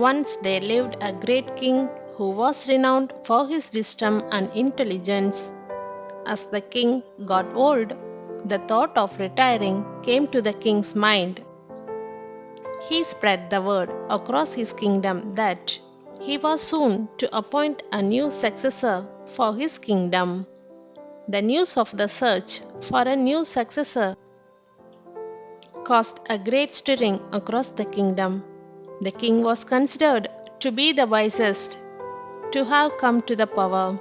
Once there lived a great king who was renowned for his wisdom and intelligence. As the king got old, the thought of retiring came to the king's mind. He spread the word across his kingdom that he was soon to appoint a new successor for his kingdom. The news of the search for a new successor caused a great stirring across the kingdom. The king was considered to be the wisest to have come to the power.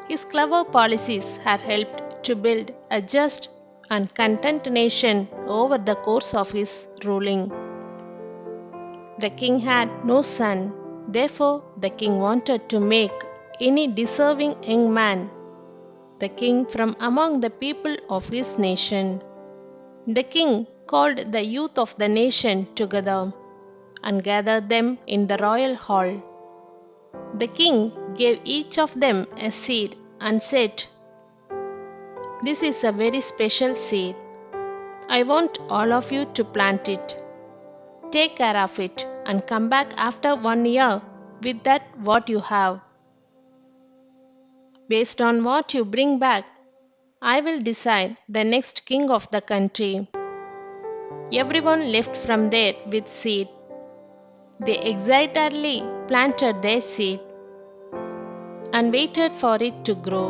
His clever policies had helped to build a just and content nation over the course of his ruling. The king had no son, therefore, the king wanted to make any deserving young man the king from among the people of his nation. The king called the youth of the nation together and gathered them in the royal hall. The king gave each of them a seed and said, "This is a very special seed. I want all of you to plant it. Take care of it and come back after 1 year with that what you have. Based on what you bring back, I will decide the next king of the country." Everyone left from there with seed. They excitedly planted their seed and waited for it to grow.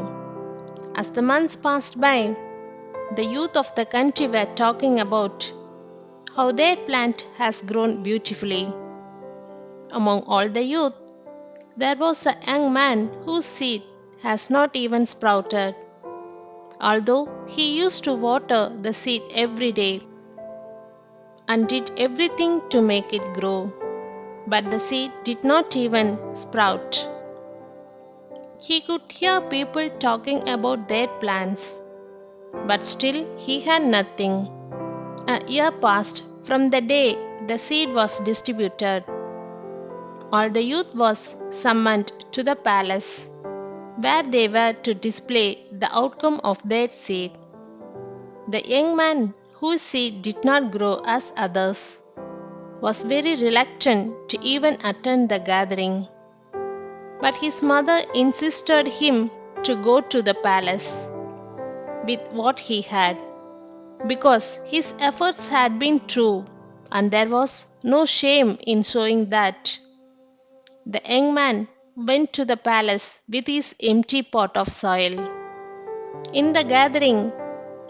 As the months passed by, the youth of the country were talking about how their plant has grown beautifully. Among all the youth, there was a young man whose seed has not even sprouted, although he used to water the seed every day and did everything to make it grow. But the seed did not even sprout. He could hear people talking about their plans, but still he had nothing. A year passed from the day the seed was distributed. All the youth was summoned to the palace, where they were to display the outcome of their seed. The young man whose seed did not grow as others was very reluctant to even attend the gathering. But his mother insisted him to go to the palace with what he had, because his efforts had been true and there was no shame in showing that. The young man went to the palace with his empty pot of soil. In the gathering,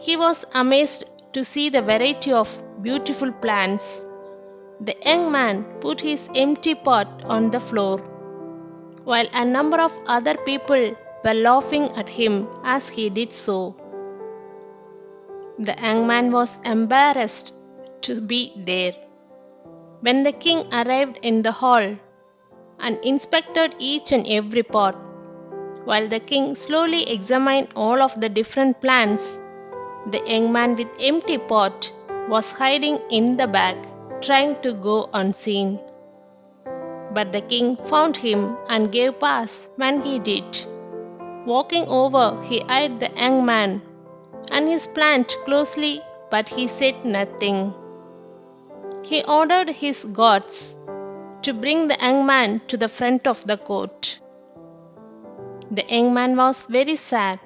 he was amazed to see the variety of beautiful plants. The young man put his empty pot on the floor, while a number of other people were laughing at him as he did so. The young man was embarrassed to be there. When the king arrived in the hall and inspected each and every pot, while the king slowly examined all of the different plants, the young man with empty pot was hiding in the back, trying to go unseen. But the king found him and gave pass when he did. Walking over, he eyed the young man and his plant closely, but he said nothing. He ordered his guards to bring the young man to the front of the court. The young man was very sad,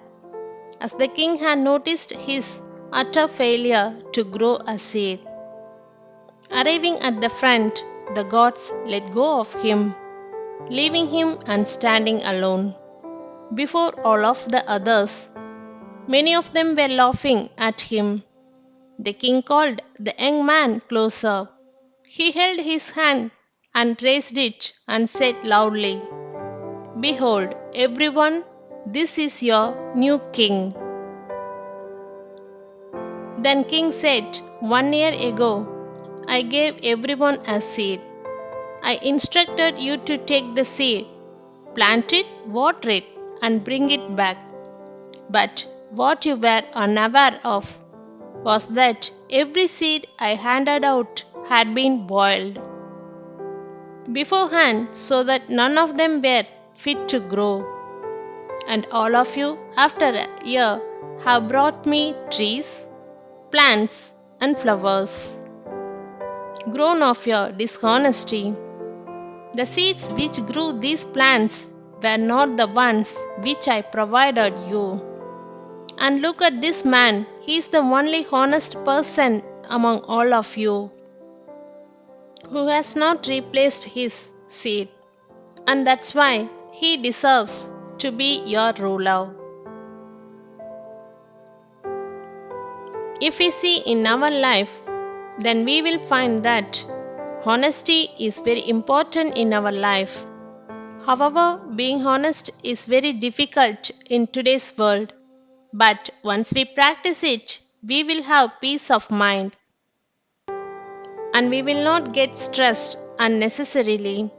as the king had noticed his utter failure to grow a seed. Arriving at the front, the gods let go of him, leaving him and standing alone. Before all of the others, many of them were laughing at him. The king called the young man closer. He held his hand and raised it and said loudly, "Behold, everyone, this is your new king." Then king said, "1 year ago, I gave everyone a seed. I instructed you to take the seed, plant it, water it, and bring it back. But what you were unaware of was that every seed I handed out had been boiled beforehand so that none of them were fit to grow. And all of you, after a year, have brought me trees, plants, and flowers, grown of your dishonesty. The seeds which grew these plants were not the ones which I provided you. And look at this man, he is the only honest person among all of you who has not replaced his seed. And that's why he deserves to be your ruler. If we see in our life, then we will find that honesty is very important in our life. However, being honest is very difficult in today's world. But once we practice it, we will have peace of mind and we will not get stressed unnecessarily.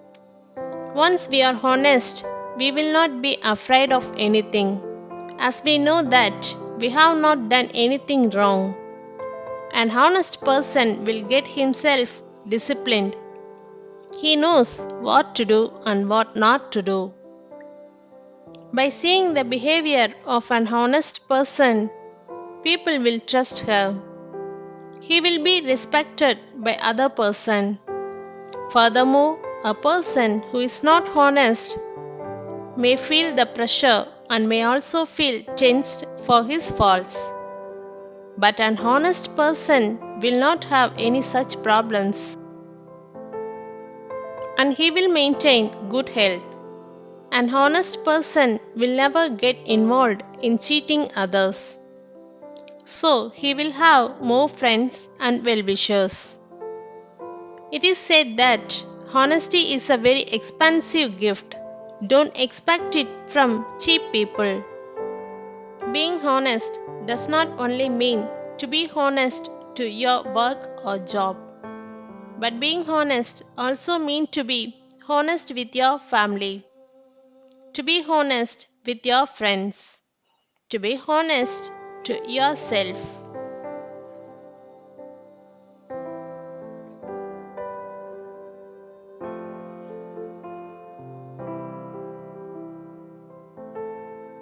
Once we are honest, we will not be afraid of anything, as we know that we have not done anything wrong. An honest person will get himself disciplined. He knows what to do and what not to do. By seeing the behavior of an honest person, people will trust her. He will be respected by other person. Furthermore, a person who is not honest may feel the pressure and may also feel tensed for his faults. But an honest person will not have any such problems and he will maintain good health. An honest person will never get involved in cheating others. So he will have more friends and well wishers. It is said that honesty is a very expensive gift. Don't expect it from cheap people. Being honest does not only mean to be honest to your work or job, but being honest also means to be honest with your family, to be honest with your friends, to be honest to yourself.